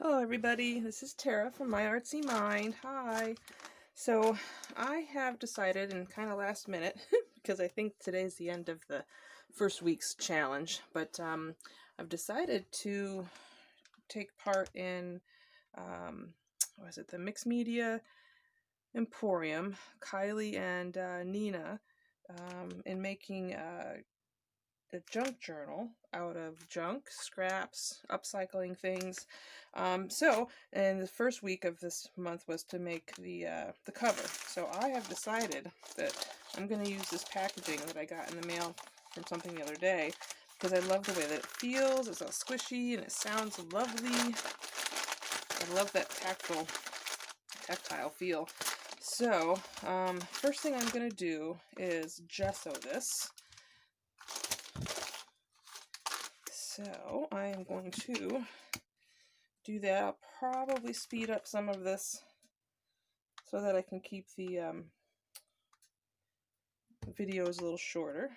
Hello everybody, this is Tara from My Artsy Mind. Hi. So I have decided, in kind of last minute, because I think today's the end of the first week's challenge, but I've decided to take part in, what is it, the Mixed Media Emporium, Kylie and Nina, in making a junk journal out of junk, scraps, upcycling things. And the first week of this month was to make the cover. So I have decided that I'm going to use this packaging that I got in the mail from something the other day because I love the way that it feels. It's all squishy and it sounds lovely. I love that tactile feel. So first thing I'm going to do is gesso this. So I am going to do that. I'll probably speed up some of this so that I can keep the videos a little shorter.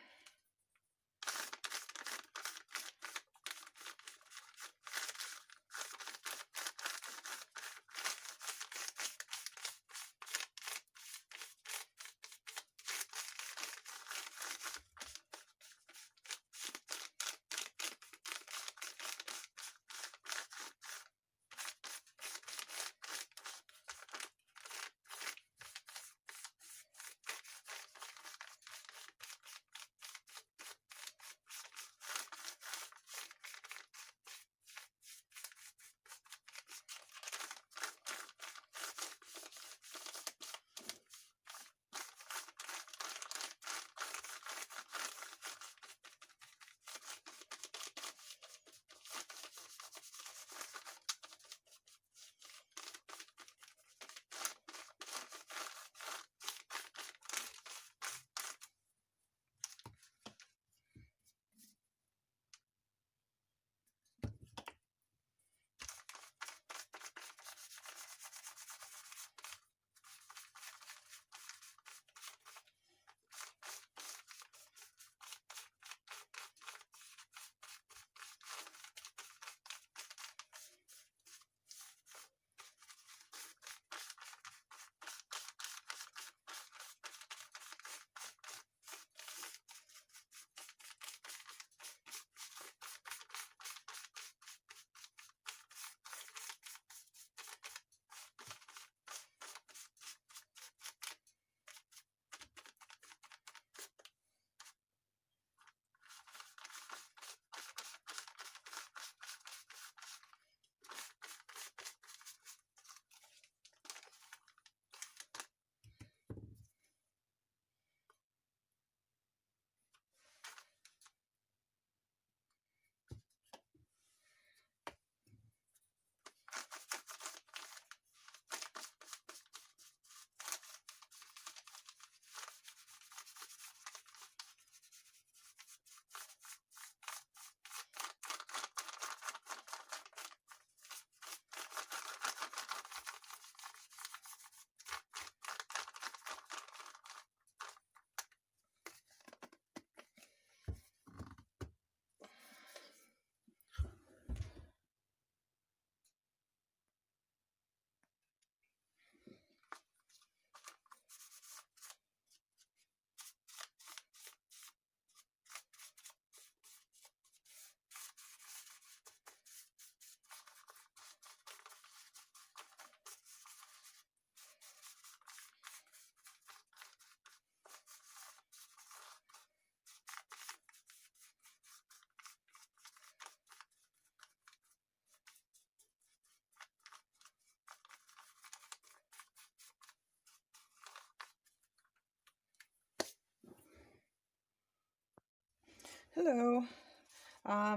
Hello.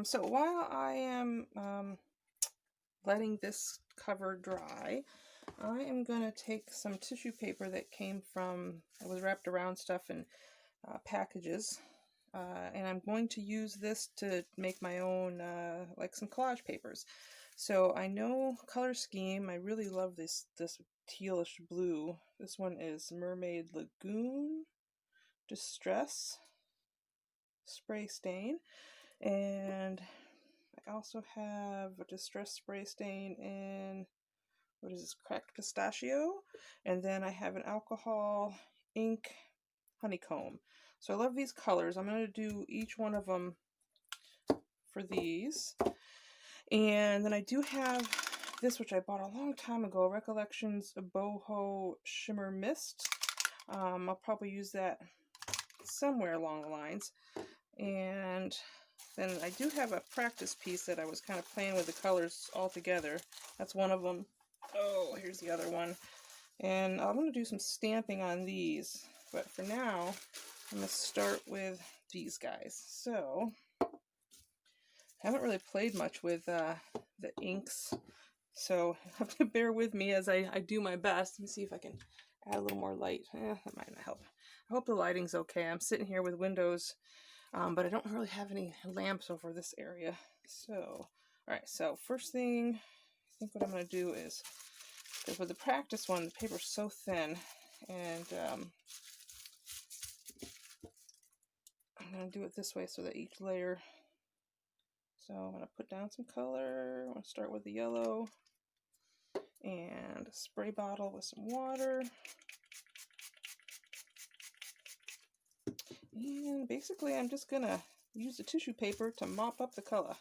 So while I am letting this cover dry, I am going to take some tissue paper that came from, it was wrapped around stuff in packages, and I'm going to use this to make my own, like some collage papers. So I know color scheme, I really love this tealish blue. This one is Mermaid Lagoon Distress Spray Stain, and also have a distress spray stain in, what is this, cracked pistachio, and then I have an alcohol ink honeycomb. So I love these colors. I'm going to do each one of them for these. And then I do have this, which I bought a long time ago, Recollections Boho Shimmer Mist. I'll probably use that somewhere along the lines. And then I do have a practice piece that I was kind of playing with the colors all together. That's one of them. Oh, here's the other one. And I'm going to do some stamping on these. But for now, I'm going to start with these guys. So, I haven't really played much with the inks. So, you have to bear with me as I do my best. Let me see if I can add a little more light. That might not help. I hope the lighting's okay. I'm sitting here with windows, but I don't really have any lamps over this area. So, alright, so first thing, I think what I'm going to do is, because with the practice one, the paper's so thin, and I'm going to do it this way so that each layer, so I'm going to put down some color. I'm going to start with the yellow, and a spray bottle with some water. And basically I'm just going to use the tissue paper to mop up the color.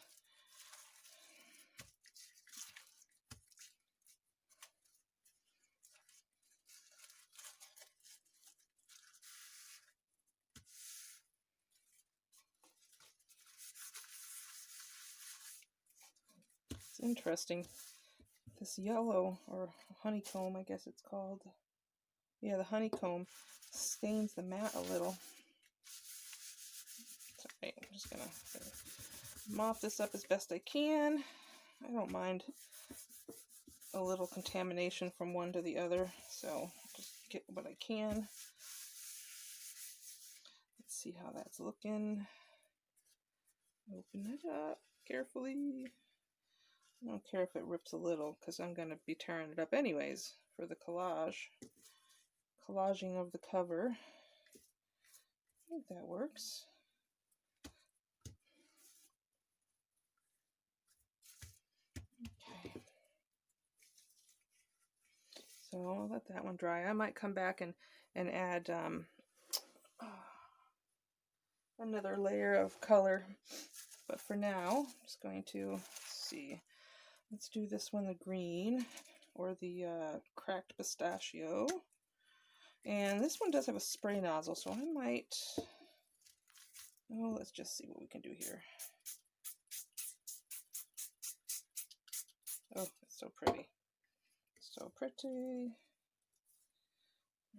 It's interesting. This yellow, or honeycomb I guess it's called. Yeah, the honeycomb stains the mat a little. Sorry, I'm just going to mop this up as best I can. I don't mind a little contamination from one to the other, so just get what I can. Let's see how that's looking. Open it up carefully. I don't care if it rips a little, because I'm going to be tearing it up anyways for the collaging of the cover. I think that works. Okay. So I'll let that one dry. I might come back and add another layer of color. But for now, I'm just going to see. Let's do this one, the green, or the cracked pistachio. And this one does have a spray nozzle, so I might... Oh, let's just see what we can do here. Oh, it's so pretty. So pretty.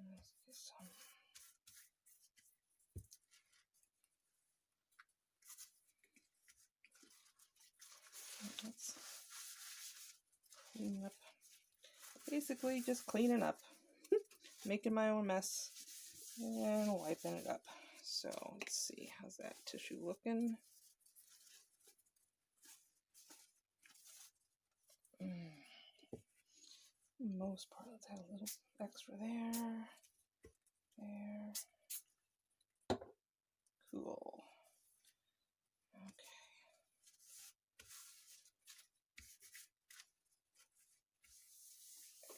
Let's get some. Let's clean up. Basically, just cleaning up. Making my own mess. And wiping it up. So, let's see. How's that tissue looking? Most part, let's have a little extra there. There. Cool. Okay.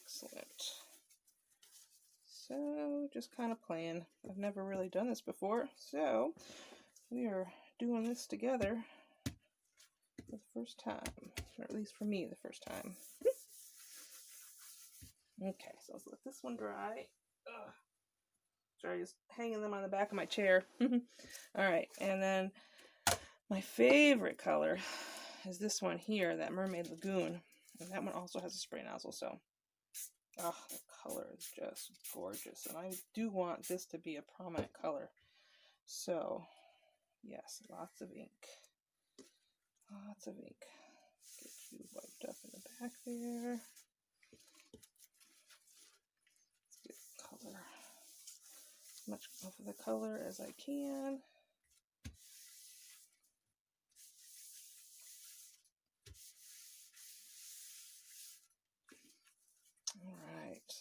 Excellent. So, just kind of playing. I've never really done this before, so we are doing this together for the first time, or at least for me, the first time. Okay, so let's let this one dry. Ugh. Sorry, just hanging them on the back of my chair. Alright, and then my favorite color is this one here, that Mermaid Lagoon. And that one also has a spray nozzle, so... Oh, the color is just gorgeous. And I do want this to be a prominent color. So, yes, lots of ink. Lots of ink. Get you wiped up in the back there. Color, as much of the color as I can. Alright.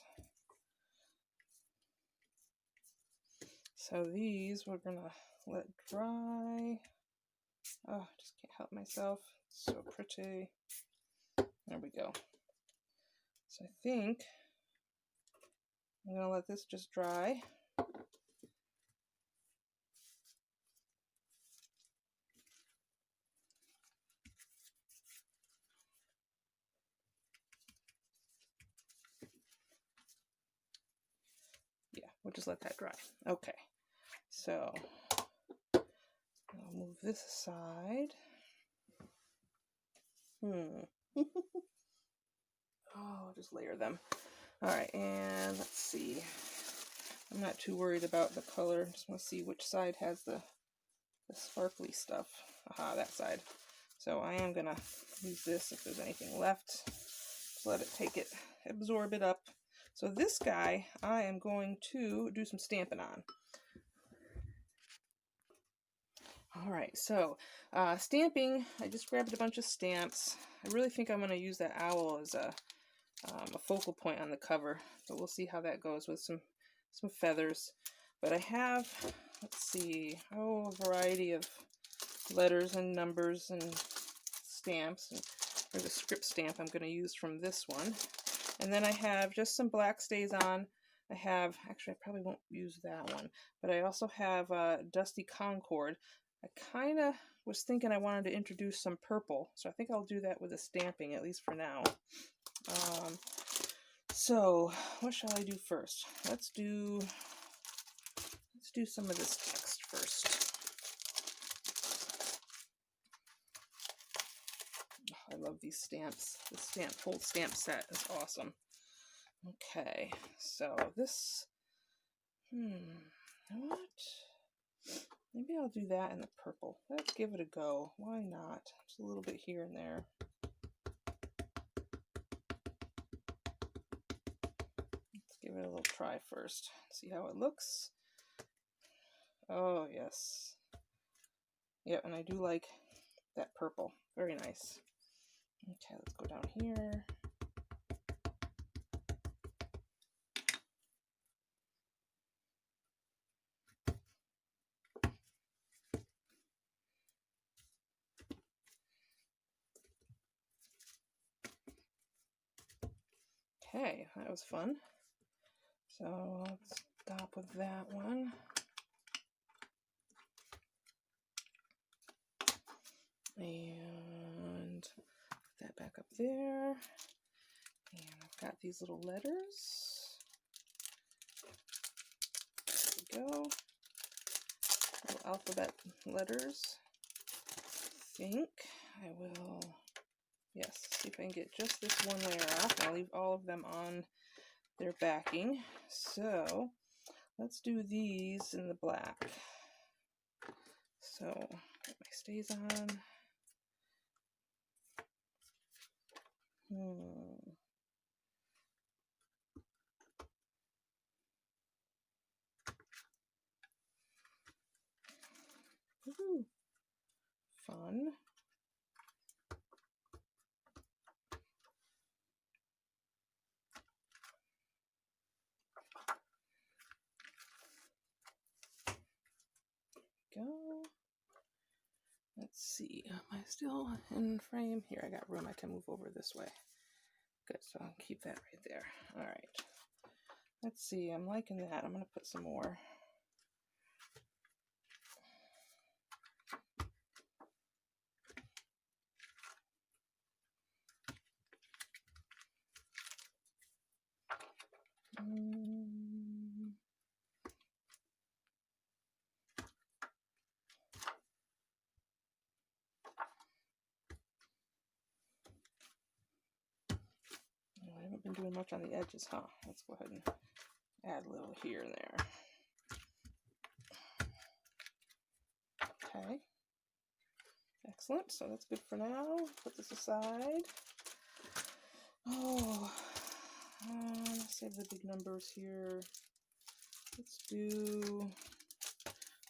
So these we're gonna let dry. Oh, I just can't help myself. It's so pretty. There we go. So I think I'm going to let this just dry. Yeah, we'll just let that dry. Okay, so I'll move this aside. Oh, just layer them. All right, and let's see. I'm not too worried about the color. Just want to see which side has the sparkly stuff. Aha, that side. So I am gonna use this if there's anything left. Just let it absorb it up. So this guy, I am going to do some stamping on. All right, so stamping, I just grabbed a bunch of stamps. I really think I'm going to use that owl as a focal point on the cover, but we'll see how that goes with some feathers. But I have, let's see, a variety of letters and numbers and stamps. And there's a script stamp I'm going to use from this one. And then I have just some black stays on. I have, actually I probably won't use that one, but I also have Dusty Concord. I kind of was thinking I wanted to introduce some purple, so I think I'll do that with a stamping, at least for now. So what shall I do first? Let's do some of this text first. Oh, I love these stamps. The whole stamp set is awesome. Okay, so this, what? Maybe I'll do that in the purple. Let's give it a go. Why not? Just a little bit here and there. Let's give it a little try first. See how it looks. Oh, yes. Yeah, and I do like that purple. Very nice. Okay, let's go down here. Okay, that was fun. So let's stop with that one. And put that back up there. And I've got these little letters. There we go. Little alphabet letters. I think I will, yes, see if I can get just this one layer off. I'll leave all of them on their backing. So let's do these in the black. So get my stays on. Ooh, fun. Go. Let's see. Am I still in frame? Here, I got room. I can move over this way. Good. So I'll keep that right there. All right. Let's see. I'm liking that. I'm going to put some more. I haven't been doing much on the edges, huh? Let's go ahead and add a little here and there. Okay. Excellent. So that's good for now. Put this aside. Oh, let's save the big numbers here. Let's do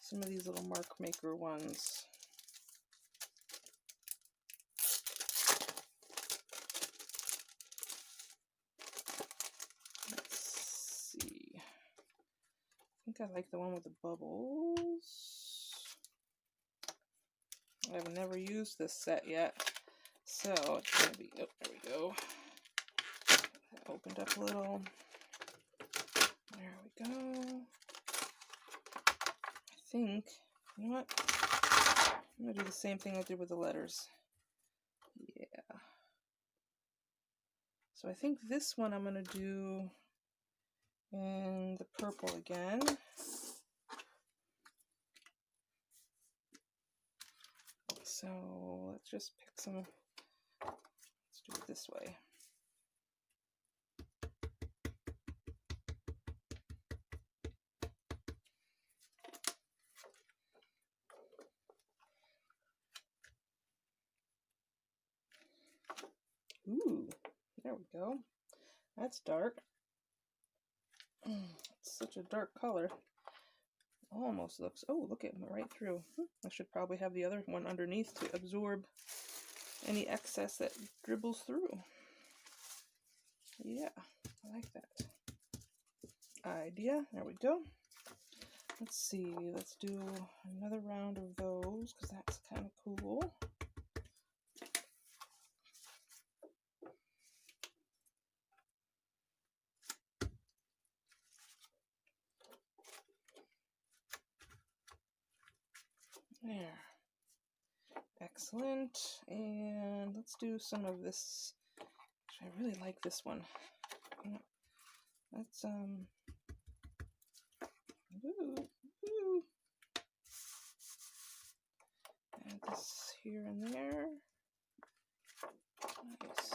some of these little mark maker ones. Let's see. I think I like the one with the bubbles. I've never used this set yet. So it's going to be, oh, there we go. Opened up a little. There we go. I think, you know what? I'm going to do the same thing I did with the letters. Yeah. So I think this one I'm going to do in the purple again. So let's just pick some, let's do it this way. Ooh, there we go. That's dark. It's such a dark color. Almost looks, oh, look at it right through. I should probably have the other one underneath to absorb any excess that dribbles through. Yeah, I like that idea. There we go. Let's see, let's do another round of those because that's kind of cool. There. Excellent. And let's do some of this. Actually, I really like this one. Let's ooh. Add this here and there. Nice.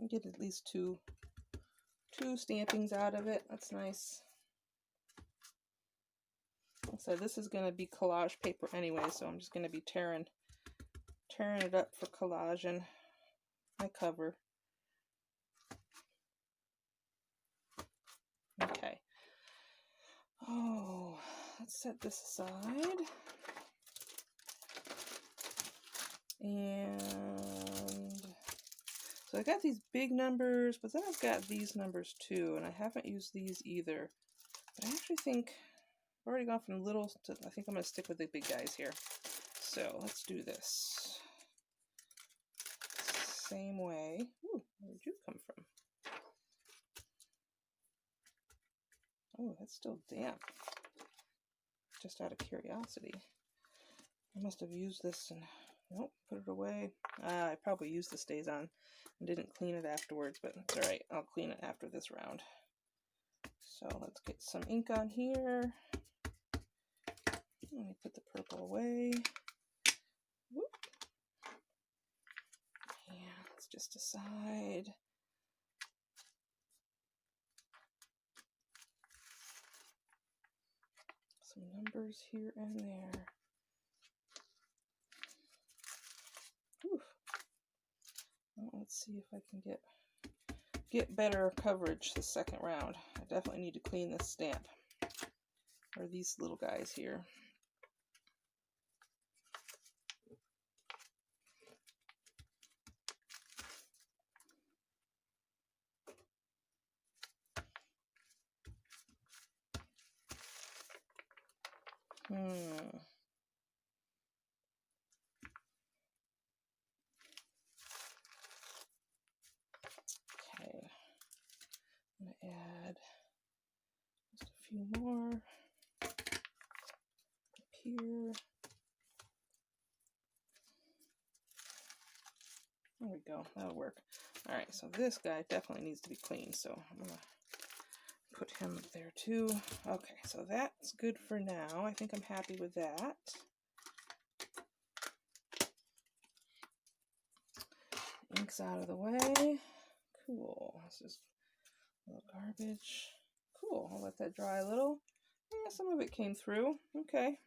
Get at least two stampings out of it. That's nice. So this is going to be collage paper anyway, so I'm just going to be tearing it up for collaging my cover. Okay. Oh, let's set this aside. And so I got these big numbers, but then I've got these numbers too, and I haven't used these either. But I actually think I've already gone from little to, I think I'm going to stick with the big guys here. So let's do this. Same way. Ooh, where'd you come from? Oh, that's still damp. Just out of curiosity. I must have used this and, nope, put it away. I probably used the Stays On and didn't clean it afterwards, but it's alright. I'll clean it after this round. So let's get some ink on here. Let me put the purple away. Whoop. And let's just decide. Some numbers here and there. Whew. Well, let's see if I can get better coverage the second round. I definitely need to clean this stamp, or these little guys here. Okay, I'm gonna add just a few more up here. There we go, that'll work. All right, so this guy definitely needs to be clean, so I'm gonna put him up there too. Okay, so that's good for now. I think I'm happy with that. Ink's out of the way. Cool. This is a little garbage. Cool. I'll let that dry a little. Yeah, some of it came through. Okay.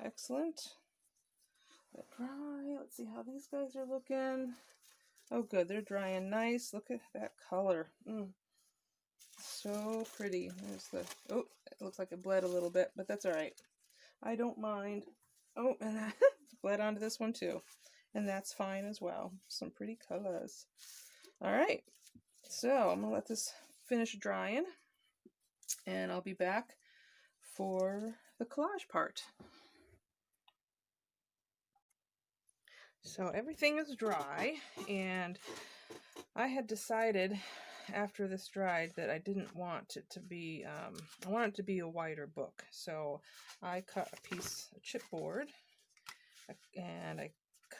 Excellent. Let it dry. Let's see how these guys are looking. Oh, good. They're drying nice. Look at that color. So pretty. There's the, oh, it looks like it bled a little bit, but that's all right. I don't mind. Oh, and that bled onto this one too. and that's fine as well. Some pretty colors. All right, so I'm gonna let this finish drying, and I'll be back for the collage part. So everything is dry, and I had decided after this dried that I didn't want it to be, I want it to be a wider book. So I cut a piece of chipboard, and I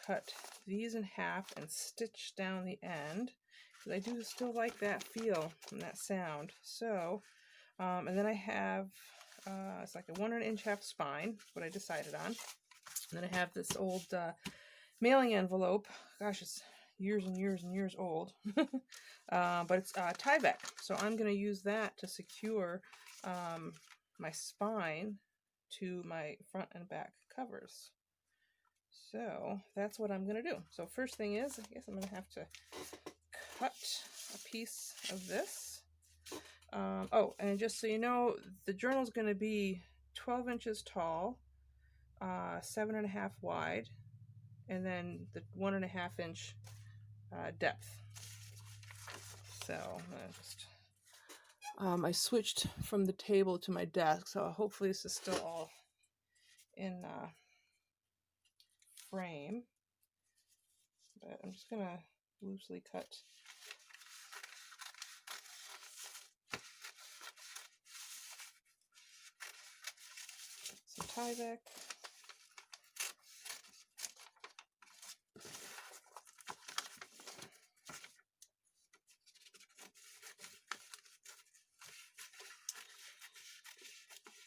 cut these in half and stitched down the end, because I do still like that feel and that sound. So, and then I have, it's like a 1 1/2 half spine, what I decided on. And then I have this old mailing envelope. Gosh, it's years and years and years old. But it's Tyvek. So I'm going to use that to secure my spine to my front and back covers. So that's what I'm going to do. So first thing is, I guess I'm going to have to cut a piece of this. Oh, and just so you know, the journal is going to be 12 inches tall, 7.5 wide, and then the 1.5 inch depth. So I'm gonna just, I switched from the table to my desk, so hopefully this is still all in frame. But I'm just gonna loosely cut some Tyvek.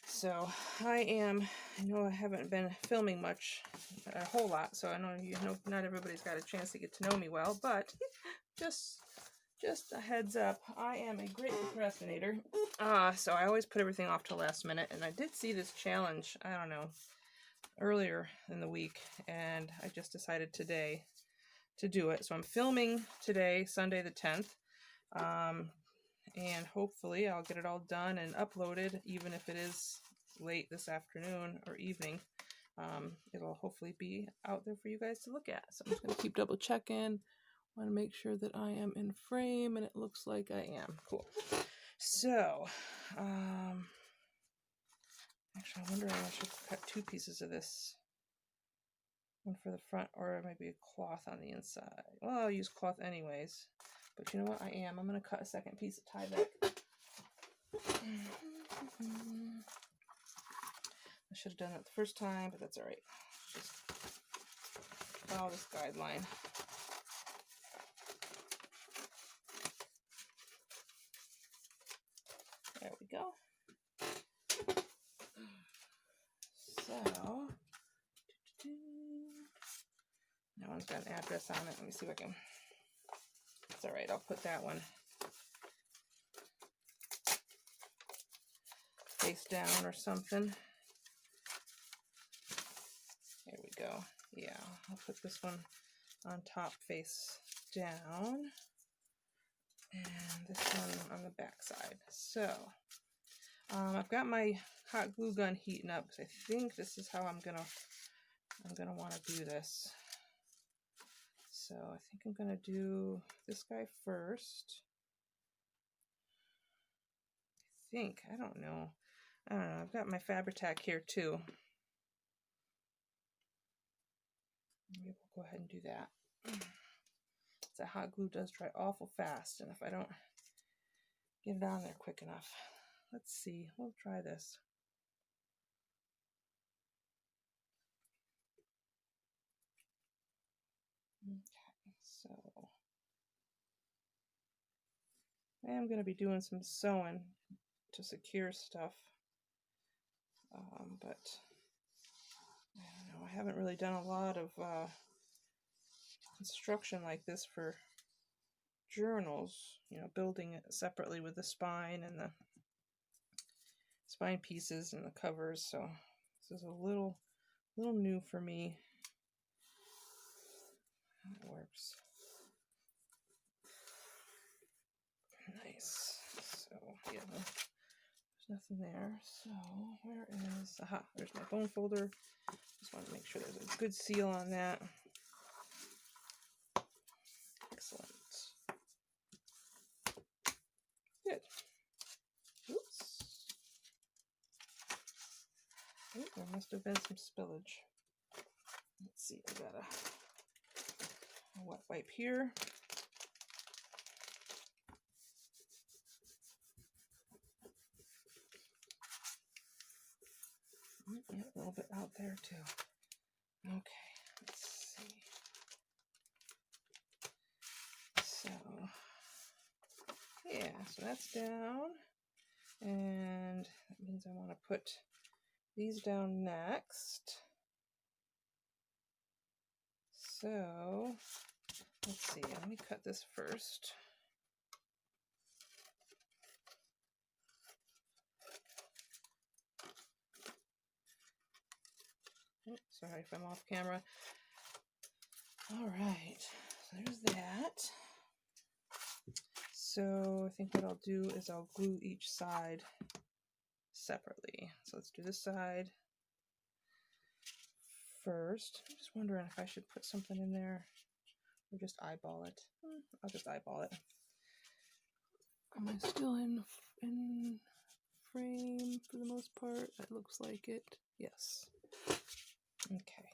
So I know I haven't been filming much, a whole lot, so I know not everybody's got a chance to get to know me well, but just a heads up, I am a great procrastinator. So I always put everything off till last minute, and I did see this challenge, I don't know, earlier in the week, and I just decided today to do it. So I'm filming today, Sunday the 10th, and hopefully I'll get it all done and uploaded, even if it is late this afternoon or evening. It'll hopefully be out there for you guys to look at. So I'm just going to keep double checking. Want to make sure that I am in frame, and it looks like I am. Cool. So, actually, I'm wondering I should cut 2 pieces of this. One for the front, or maybe a cloth on the inside. Well, I'll use cloth anyways. But you know what? I'm going to cut a second piece of Tyvek. I should have done that the first time, but that's all right. Just follow this guideline. There we go. So, that one's got an address on it. Let me see if I can. It's all right. I'll put that one face down or something. There we go. Yeah, I'll put this one on top face down, and this one on the back side. So I've got my hot glue gun heating up, because I think this is how I'm gonna want to do this. So I think I'm gonna do this guy first. I don't know. I've got my Fabri-Tac here too. Maybe we'll go ahead and do that. The hot glue does dry awful fast, and if I don't get it on there quick enough. Let's see. We'll try this. Okay, so I am going to be doing some sewing to secure stuff, but I don't know. I haven't really done a lot of construction like this for journals, building it separately with the spine and the spine pieces and the covers. So this is a little new for me. It works. Nice. So yeah, there's nothing there. So where is, aha, there's my bone folder. Just want to make sure there's a good seal on that. good. Oops. Oh, there must have been some spillage. Let's see, I got a wet wipe here. Yeah, a little bit out there too. Okay, let's see. So, yeah, so that's down. And that means I want to put these down next. So, let's see, let me cut this first. Oh, sorry if I'm off camera. All right, so there's that. So I think what I'll do is I'll glue each side separately. So let's do this side first. I'm just wondering if I should put something in there or just eyeball it. I'll just eyeball it. Am I still in frame for the most part? That looks like it. Yes. Okay.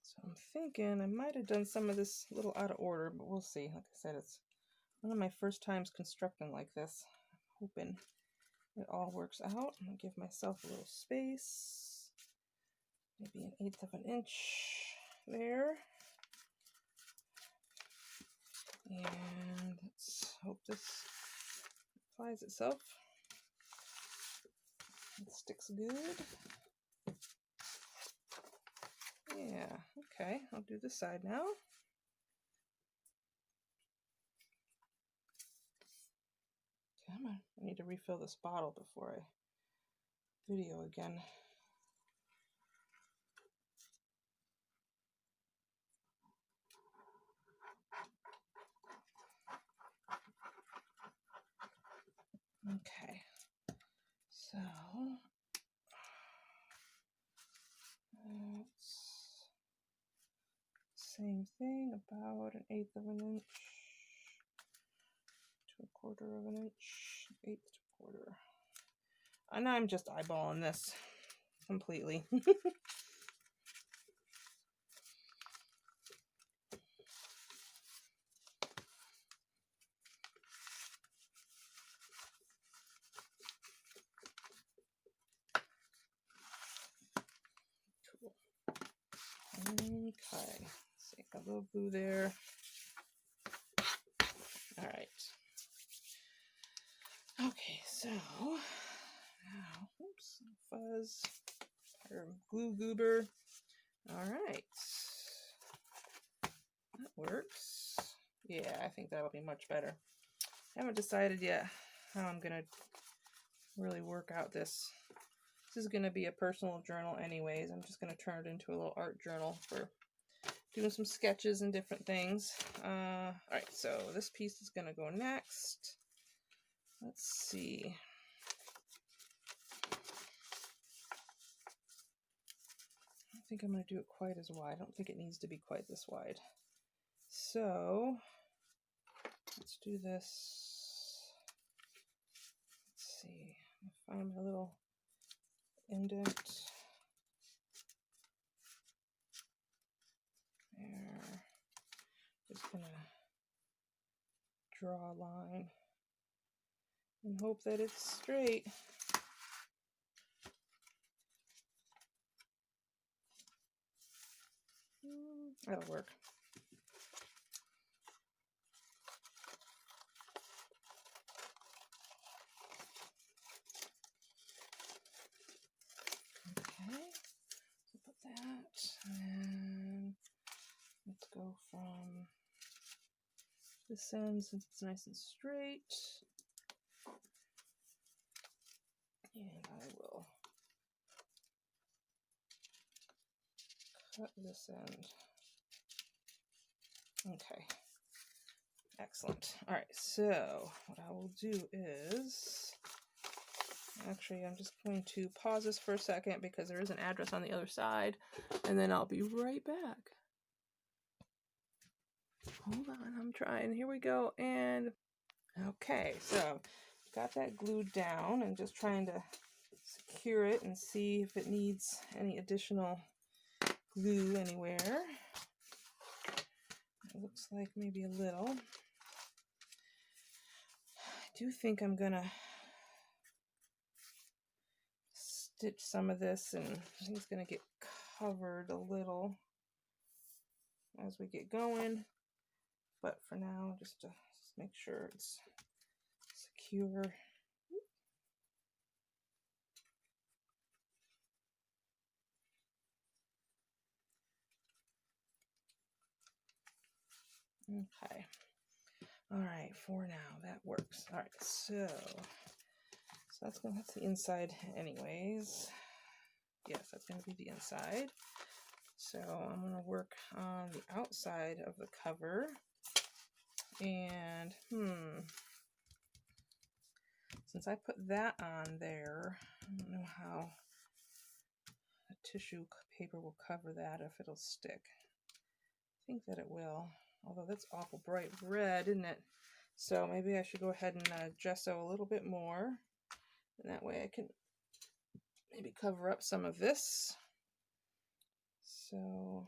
So I'm thinking I might have done some of this a little out of order, but we'll see. Like I said, it's one of my first times constructing like this. I'm hoping it all works out. I'm gonna give myself a little space, maybe 1/8 of an inch there. And let's hope this applies itself. It sticks good. Yeah, okay, I'll do this side now. Come on, I need to refill this bottle before I video again. Okay, so it's same thing, about 1/8 of an inch to 1/4 of an inch, 1/8 to 1/4. And I'm just eyeballing this completely. Cool. Okay, let's see, a little blue there. All right. Okay, so now, oops, fuzz, or glue goober. All right, that works. Yeah, I think that'll be much better. I haven't decided yet how I'm gonna really work out this. This is gonna be a personal journal anyways. I'm just gonna turn it into a little art journal for doing some sketches and different things. All right, so this piece is gonna go next. Let's see. I don't think I'm going to do it quite as wide. I don't think it needs to be quite this wide. So let's do this. Let's see. Find my little indent. There. Just going to draw a line and hope that it's straight. That'll work. Okay, so put that, and let's go from this end since it's nice and straight. And I will cut this end. Okay, excellent. All right, so what I will do is, actually, I'm just going to pause this for a second because there is an address on the other side, and then I'll be right back. Hold on, I'm trying. Here we go. And okay, so got that glued down and just trying to secure it and see if it needs any additional glue anywhere. It looks like maybe a little. I do think I'm gonna stitch some of this, and I think it's gonna get covered a little as we get going. But for now, just to make sure it's secure. Okay. All right, for now that works. All right, so that's the inside anyways. Yes, that's gonna be the inside. So I'm gonna work on the outside of the cover. And since I put that on there, I don't know how the tissue paper will cover that, if it'll stick. I think that it will, although that's awful bright red, isn't it? So maybe I should go ahead and gesso a little bit more, and that way I can maybe cover up some of this. So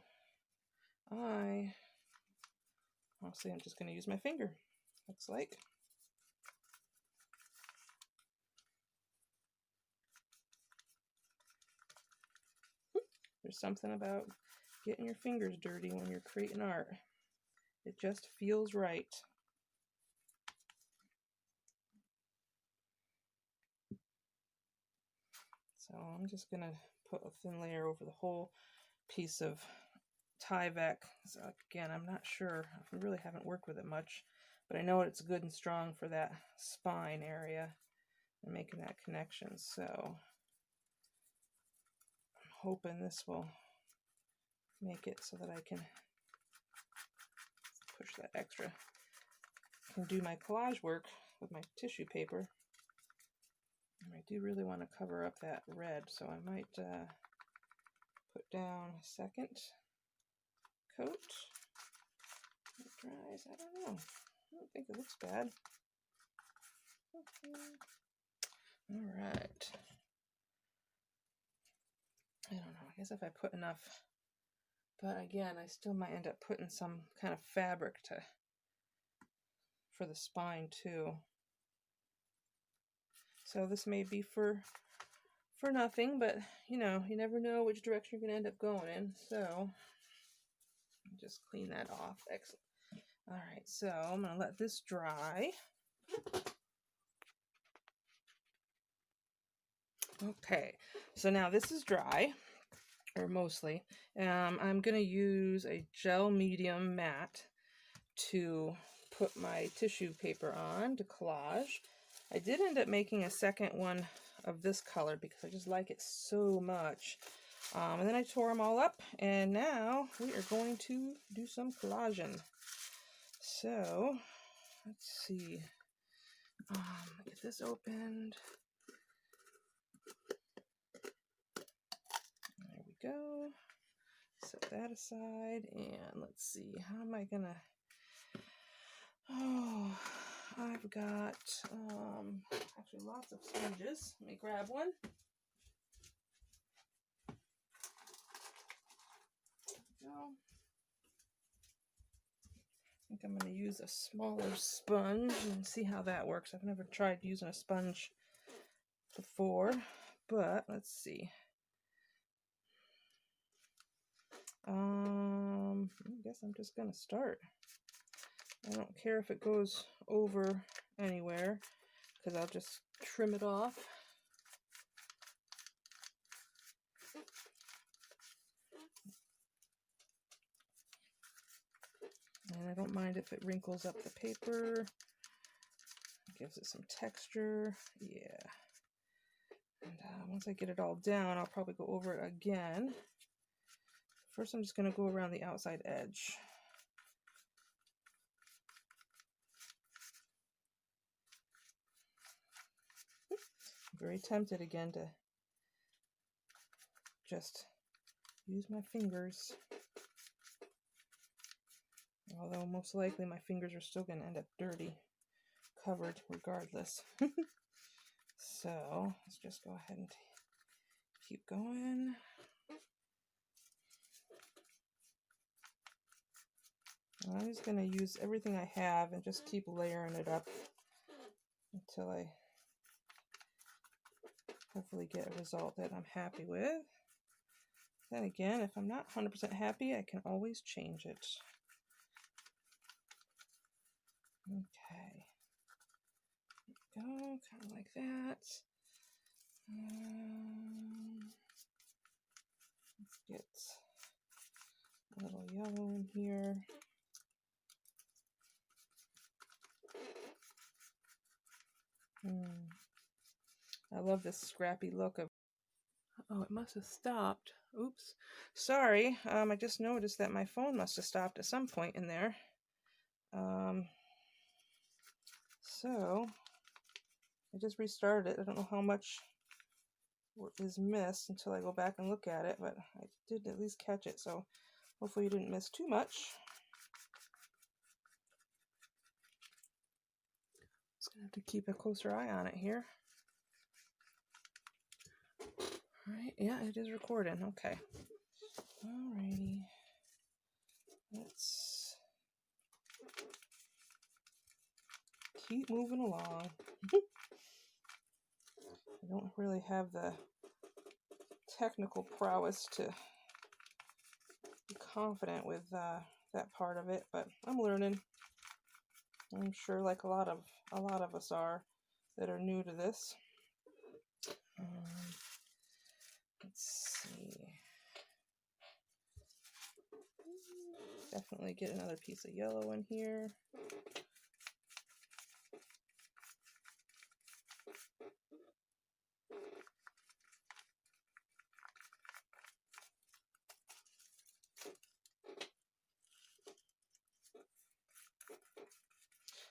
honestly, I'm just going to use my finger, looks like. There's something about getting your fingers dirty when you're creating art. It just feels right. So I'm just going to put a thin layer over the whole piece of Tyvek. So again, I'm not sure. I really haven't worked with it much, but I know it's good and strong for that spine area and making that connection. So I'm hoping this will make it so that I can push that extra. I can do my collage work with my tissue paper. And I do really want to cover up that red, so I might put down a second coat. It dries, I don't know. I don't think it looks bad. All right. I don't know, I guess if I put enough, but again, I still might end up putting some kind of fabric for the spine too. So this may be for nothing, but you know, you never know which direction you're gonna end up going in. So just clean that off. Excellent. All right, so I'm gonna let this dry. Okay, so now this is dry, or mostly. I'm gonna use a gel medium matte to put my tissue paper on to collage. I did end up making a second one of this color because I just like it so much. And then I tore them all up, and now we are going to do some collaging. So let's see. Get this opened. There we go. Set that aside, and let's see. How am I gonna? Oh, I've got actually lots of sponges. Let me grab one. There we go. I think I'm going to use a smaller sponge and see how that works. I've never tried using a sponge before, but let's see. I guess I'm just going to start. I don't care if it goes over anywhere because I'll just trim it off. And I don't mind if it wrinkles up the paper. It gives it some texture. Yeah. And once I get it all down, I'll probably go over it again First, I'm just going to go around the outside edge. I'm very tempted again to just use my fingers. Although most likely my fingers are still going to end up dirty, covered regardless. So let's just go ahead and keep going. I'm just going to use everything I have and just keep layering it up until I hopefully get a result that I'm happy with. Then again, if I'm not 100% happy, I can always change it. Okay. There we go, kind of like that. Let's get a little yellow in here. I love this scrappy look of. Oh, it must have stopped. Oops. Sorry. I just noticed that my phone must have stopped at some point in there. So I just restarted it. I don't know how much is missed until I go back and look at it, but I did at least catch it, so hopefully you didn't miss too much. Just gonna have to keep a closer eye on it here. Alright, yeah, it is recording. Okay. Alrighty. Let's keep moving along. I don't really have the technical prowess to be confident with that part of it, but I'm learning. I'm sure, like a lot of us are that are new to this. Let's see. Definitely get another piece of yellow in here.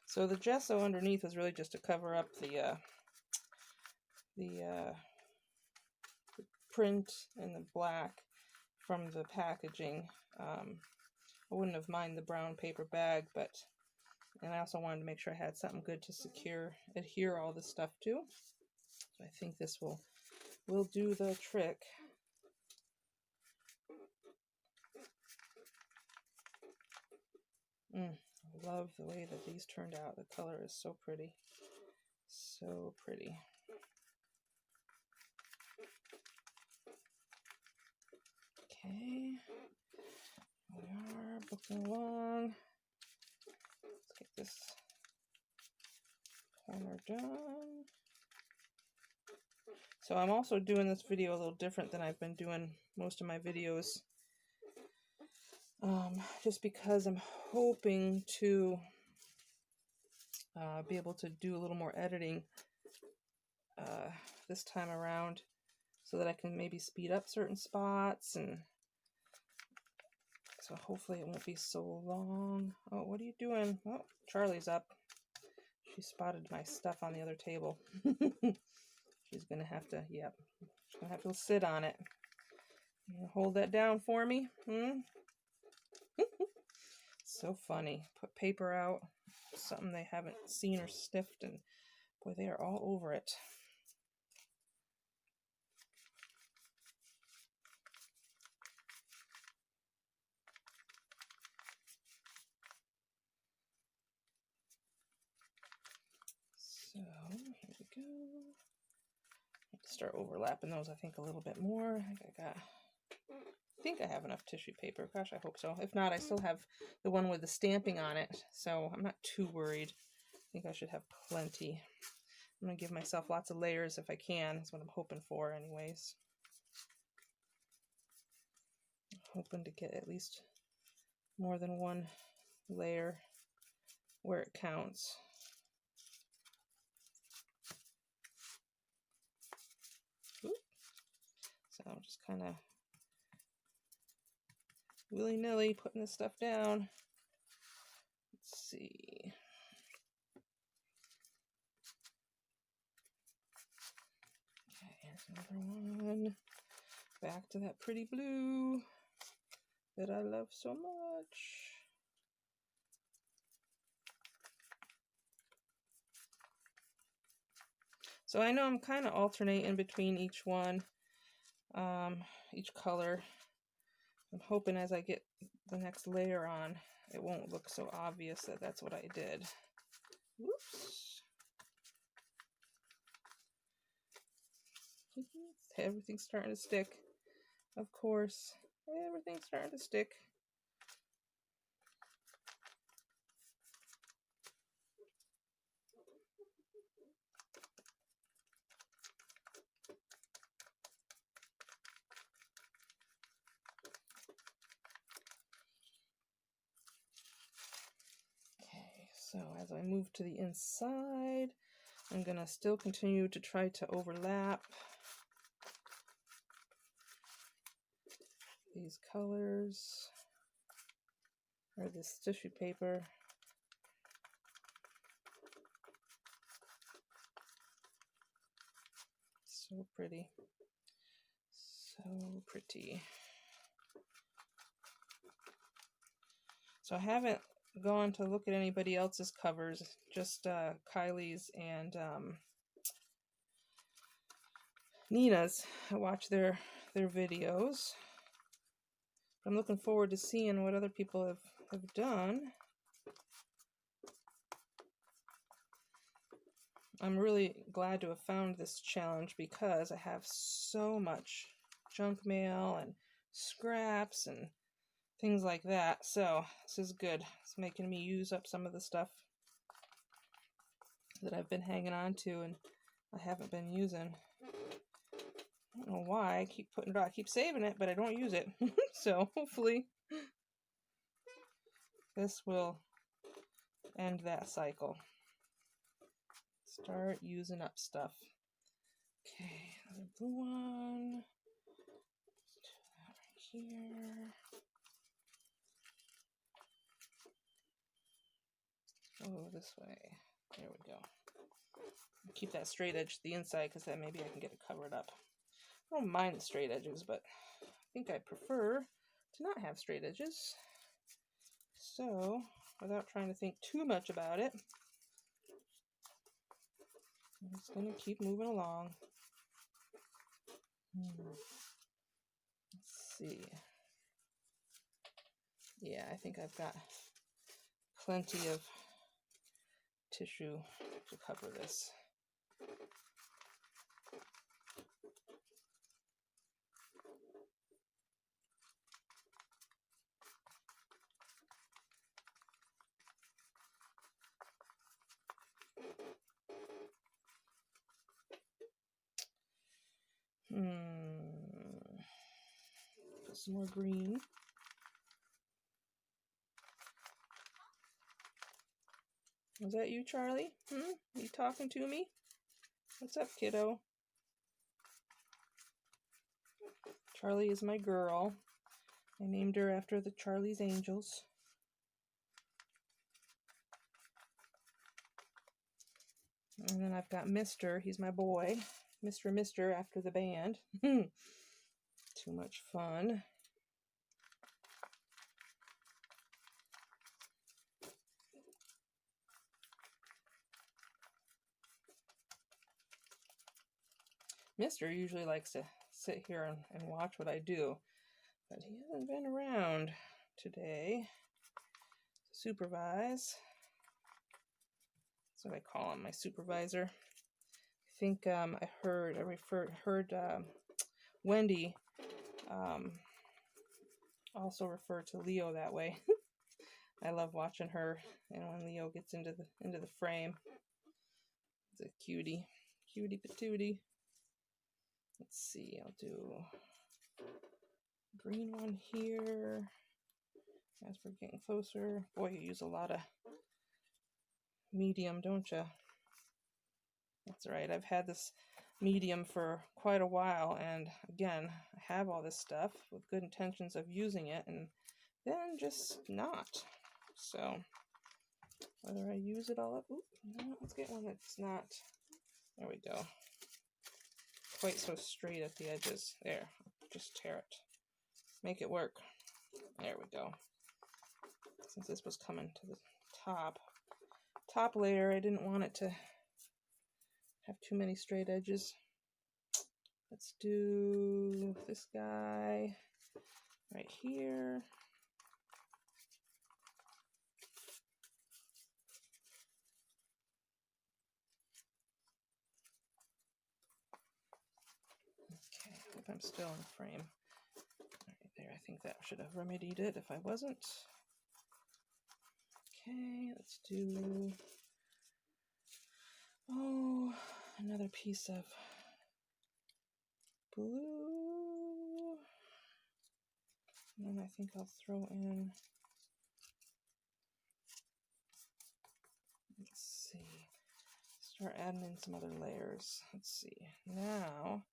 So the gesso underneath was really just to cover up the print and the black from the packaging. I wouldn't have minded the brown paper bag, and I also wanted to make sure I had something good to adhere all this stuff to. So I think this will do the trick. I love the way that these turned out. The color is so pretty. So pretty. Okay. We are booking along. Let's get this corner done. So I'm also doing this video a little different than I've been doing most of my videos. Just because I'm hoping to be able to do a little more editing this time around so that I can maybe speed up certain spots, and so hopefully it won't be so long. Oh, what are you doing? Oh, Charlie's up. She spotted my stuff on the other table. She's gonna have to, yep, she's gonna have to sit on it. You hold that down for me? So funny. Put paper out, something they haven't seen or sniffed, and boy, they are all over it. So, here we go. I have to start overlapping those, I think, a little bit more. I think I have enough tissue paper. Gosh, I hope so. If not, I still have the one with the stamping on it, so I'm not too worried. I think I should have plenty. I'm going to give myself lots of layers if I can. That's what I'm hoping for anyways. I'm hoping to get at least more than one layer where it counts. Oop. So I'm just kind of willy-nilly putting this stuff down. Let's see. Okay, here's another one. Back to that pretty blue that I love so much. So I know I'm kind of alternating between each one, each color. I'm hoping as I get the next layer on, it won't look so obvious that that's what I did. Whoops. Everything's starting to stick. Of course, everything's starting to stick. Okay, so as I move to the inside, I'm gonna still continue to try to overlap these colors, or this tissue paper. So pretty. So pretty. So I haven't gone to look at anybody else's covers, just Kylie's and Nina's. I watch their videos. I'm looking forward to seeing what other people have done. I'm really glad to have found this challenge because I have so much junk mail and scraps and things like that. So this is good. It's making me use up some of the stuff that I've been hanging on to and I haven't been using. I don't know why I keep putting it on. I keep saving it, but I don't use it. So hopefully this will end that cycle. Start using up stuff. Okay, another blue one. Let's do that right here. Oh, this way. There we go. Keep that straight edge to the inside because then maybe I can get it covered up. I don't mind the straight edges, but I think I prefer to not have straight edges. So, without trying to think too much about it, I'm just going to keep moving along. Let's see. Yeah, I think I've got plenty of tissue to cover this. Put some more green. Was that you, Charlie? You talking to me? What's up, kiddo? Charlie is my girl. I named her after the Charlie's Angels. And then I've got Mr. He's my boy. Mr. after the band. Too much fun. Mr. usually likes to sit here and watch what I do, but he hasn't been around today to supervise. That's what I call him, my supervisor. I think I heard Wendy also referred to Leo that way. I love watching her, and when Leo gets into the frame, it's a cutie patootie. Let's see, I'll do green one here. As we're getting closer, boy, you use a lot of medium, don't you? That's right. I've had this medium for quite a while, and again, I have all this stuff with good intentions of using it, and than just not. So whether I use it all up, oop, no, let's get one that's not, there we go, quite so straight at the edges. There, just tear it. Make it work. There we go. Since this was coming to the top layer, I didn't want it to have too many straight edges. Let's do this guy right here. Okay, I hope I'm still in frame. Right there, I think that should have remedied it if I wasn't. Okay, let's do, oh, another piece of blue. And then I think I'll throw in, let's see, start adding in some other layers. Let's see, now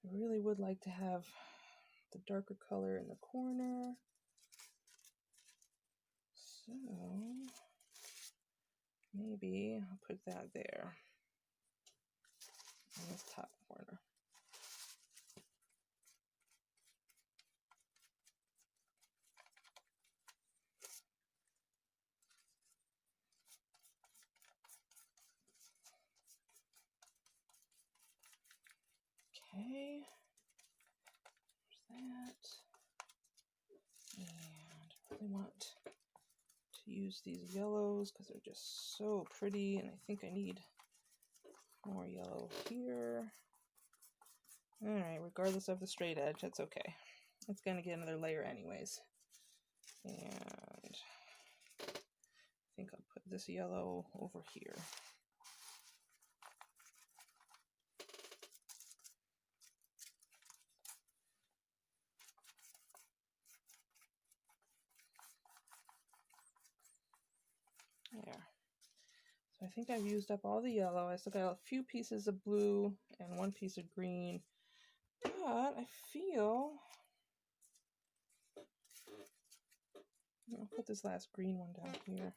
I really would like to have the darker color in the corner. So maybe I'll put that there in this top corner. Okay, there's that. And I really want to use these yellows because they're just so pretty, and I think I need more yellow here. All right, regardless of the straight edge, that's okay. It's gonna get another layer anyways. And I think I'll put this yellow over here. There. So I think I've used up all the yellow. I still got a few pieces of blue and one piece of green. But I feel, I'll put this last green one down here.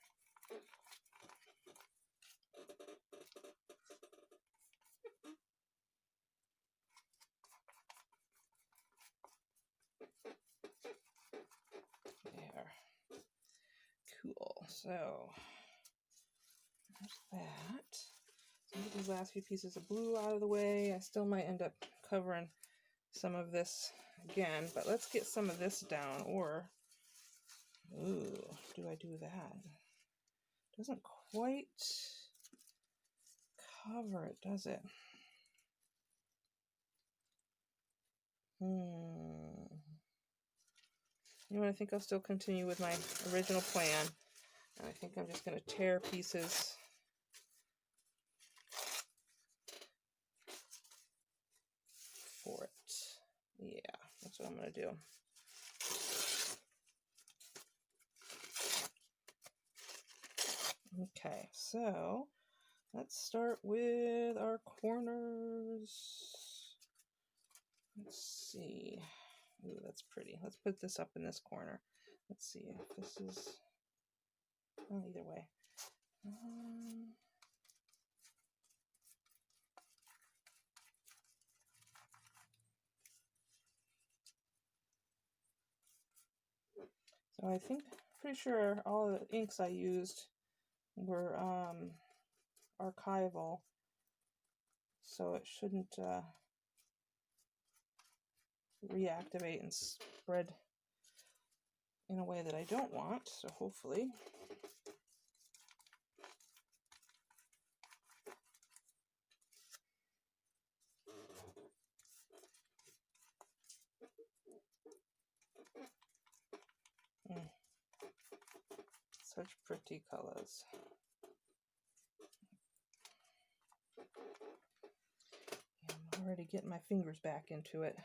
There. Cool. So there's that. So get these last few pieces of blue out of the way. I still might end up covering some of this again, but let's get some of this down. Or, ooh, do I do that? Doesn't quite cover it, does it? You know what, I think I'll still continue with my original plan. And I think I'm just going to tear pieces for it. Yeah, that's what I'm going to do. Okay, so let's start with our corners. Let's see. Ooh, that's pretty. Let's put this up in this corner. Let's see if this is, well, either way. So I think, pretty sure all the inks I used were archival, so it shouldn't reactivate and spread in a way that I don't want, so hopefully. Such pretty colors. I'm already getting my fingers back into it.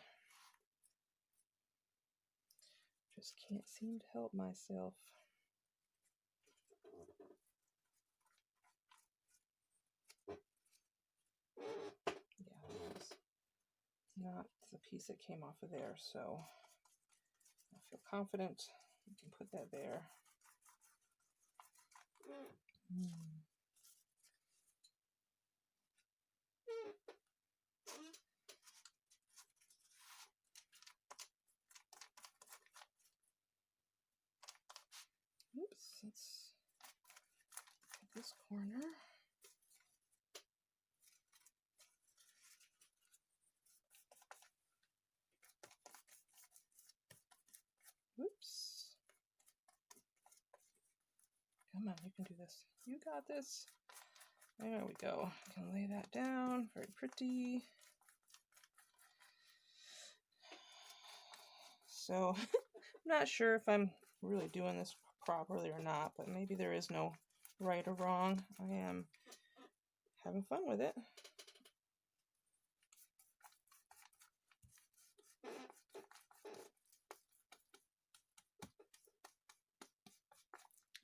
Just can't seem to help myself. Yeah, that's not the piece that came off of there, so I feel confident You can put that there. Oops, let's put this corner. Oops. Come on, you can do this. You got this. There we go. I can lay that down. Very pretty. So, I'm not sure if I'm really doing this properly or not, but maybe there is no right or wrong. I am having fun with it.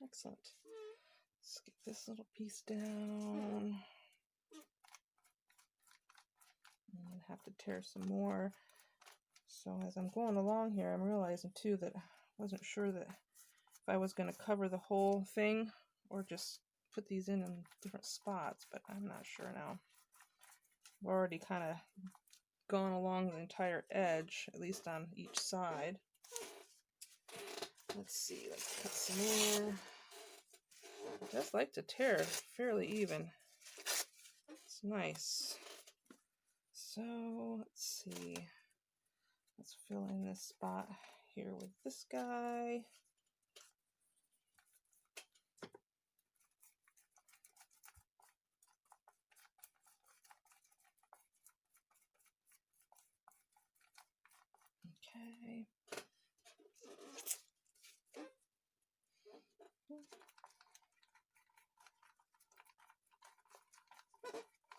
Excellent. Let's get this little piece down. And have to tear some more. So as I'm going along here, I'm realizing too that I wasn't sure that if I was going to cover the whole thing or just put these in different spots, but I'm not sure now. I've already kind of gone along the entire edge, at least on each side. Let's see, let's cut some more. I just like to tear fairly even. It's nice. So let's see. Let's fill in this spot here with this guy. Okay.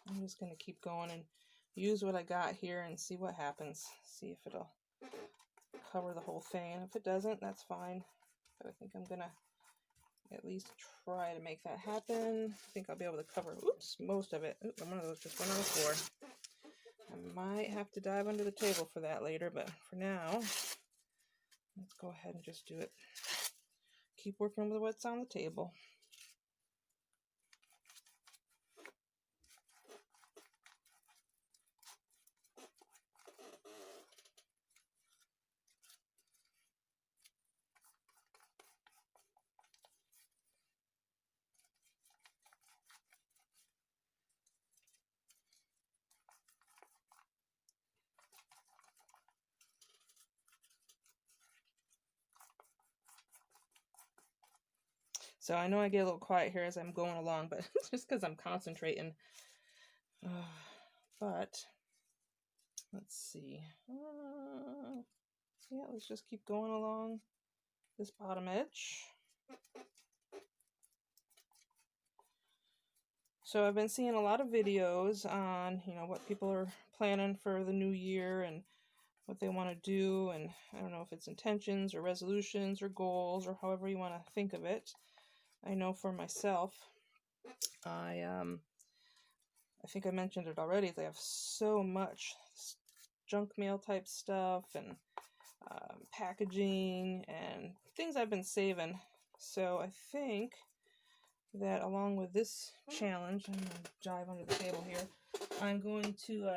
I'm just going to keep going and use what I got here and see what happens. See if it'll cover the whole thing. If it doesn't, that's fine. But I think I'm going to at least try to make that happen. I think I'll be able to cover, most of it. Oops, one of those just went on the floor. I might have to dive under the table for that later, but for now, let's go ahead and just do it. Keep working with what's on the table. So I know I get a little quiet here as I'm going along, but it's just because I'm concentrating. But let's see. Yeah, let's just keep going along this bottom edge. So I've been seeing a lot of videos on, what people are planning for the new year and what they want to do. And I don't know if it's intentions or resolutions or goals or however you want to think of it. I know for myself, I think I mentioned it already. They have so much junk mail type stuff and packaging and things I've been saving. So I think that along with this challenge, I'm going to dive under the table here. I'm going to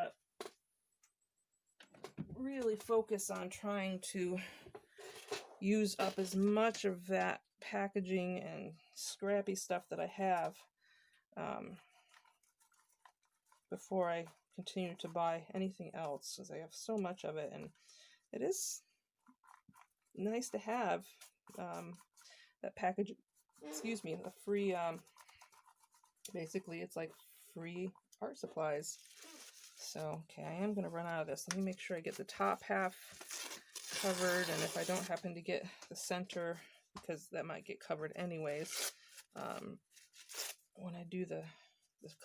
really focus on trying to use up as much of that packaging and scrappy stuff that I have before I continue to buy anything else, as I have so much of it, and it is nice to have that package, the free, basically it's like free art supplies. So, okay, I am going to run out of this. Let me make sure I get the top half covered, and if I don't happen to get the center, because that might get covered anyways, when I do the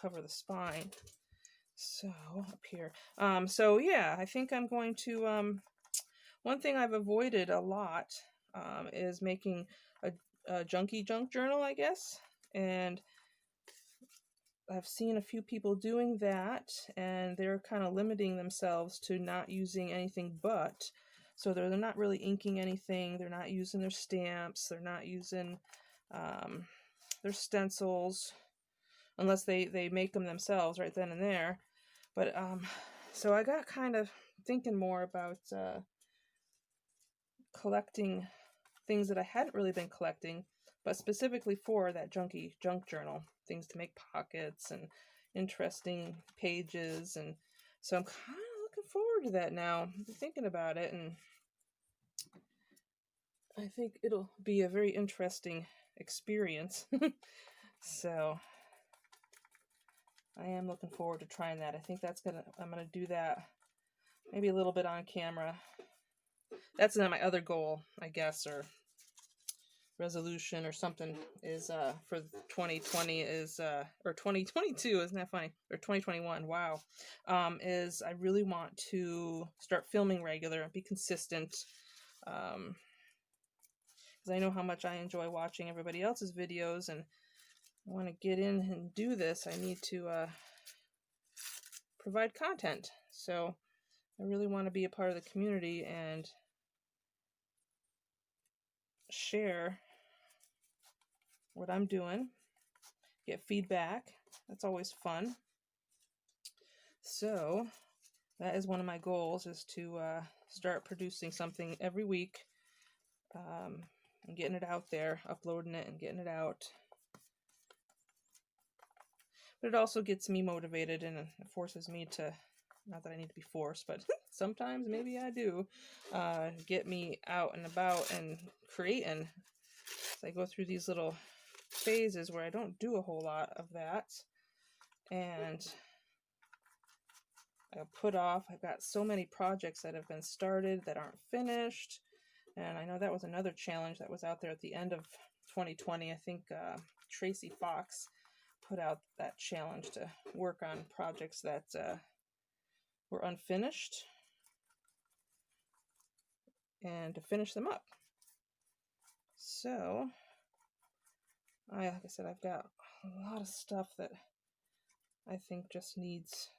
cover the spine. So, up here. So yeah, I think I'm going to, one thing I've avoided a lot is making a junky junk journal, I guess, and I've seen a few people doing that, and they're kind of limiting themselves to not using anything but. So they're not really inking anything. They're not using their stamps. They're not using their stencils, unless they make them themselves right then and there. But so I got kind of thinking more about collecting things that I hadn't really been collecting, but specifically for that junk journal, things to make pockets and interesting pages. And so I'm kind of looking forward to that now. I'm thinking about it, and I think it'll be a very interesting experience. So I am looking forward to trying that. I think I'm gonna do that maybe a little bit on camera. That's not my other goal, I guess, or resolution or something, is for 2020 is or 2022, isn't that funny, or 2021, wow, is I really want to start filming regular and be consistent, because I know how much I enjoy watching everybody else's videos, and I want to get in and do this. I need to provide content, so I really want to be a part of the community and share what I'm doing, get feedback. That's always fun. So that is one of my goals, is to start producing something every week, and getting it out there, uploading it and getting it out. But it also gets me motivated, and it forces me to, not that I need to be forced, but sometimes maybe I do, get me out and about and creating. So I go through these little phases where I don't do a whole lot of that, and I put off. I've got so many projects that have been started that aren't finished, and I know that was another challenge that was out there at the end of 2020. I think Tracy Fox put out that challenge to work on projects that were unfinished and to finish them up. So like I said, I've got a lot of stuff that I think just needs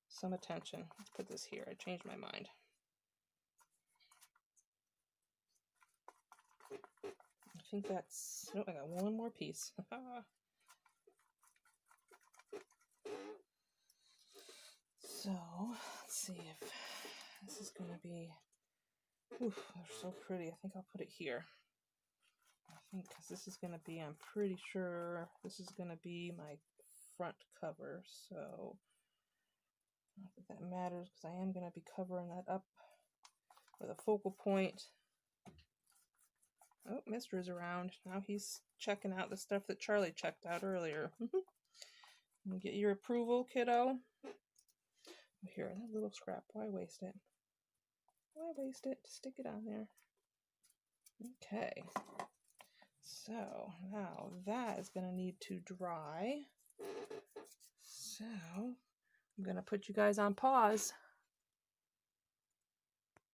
some attention. Let's put this here. I changed my mind. I think that's, oh, I got one more piece. So let's see if this is going to be, oof, they're so pretty. I think I'll put it here. I think, because this is going to be, I'm pretty sure this is going to be my front cover. So not that that matters, because I am going to be covering that up with a focal point. Oh, Mr. is around. Now he's checking out the stuff that Charlie checked out earlier. Get your approval, kiddo. Here, that little scrap. Why waste it? Why waste it? Stick it on there. Okay. So, now that is going to need to dry. So, I'm going to put you guys on pause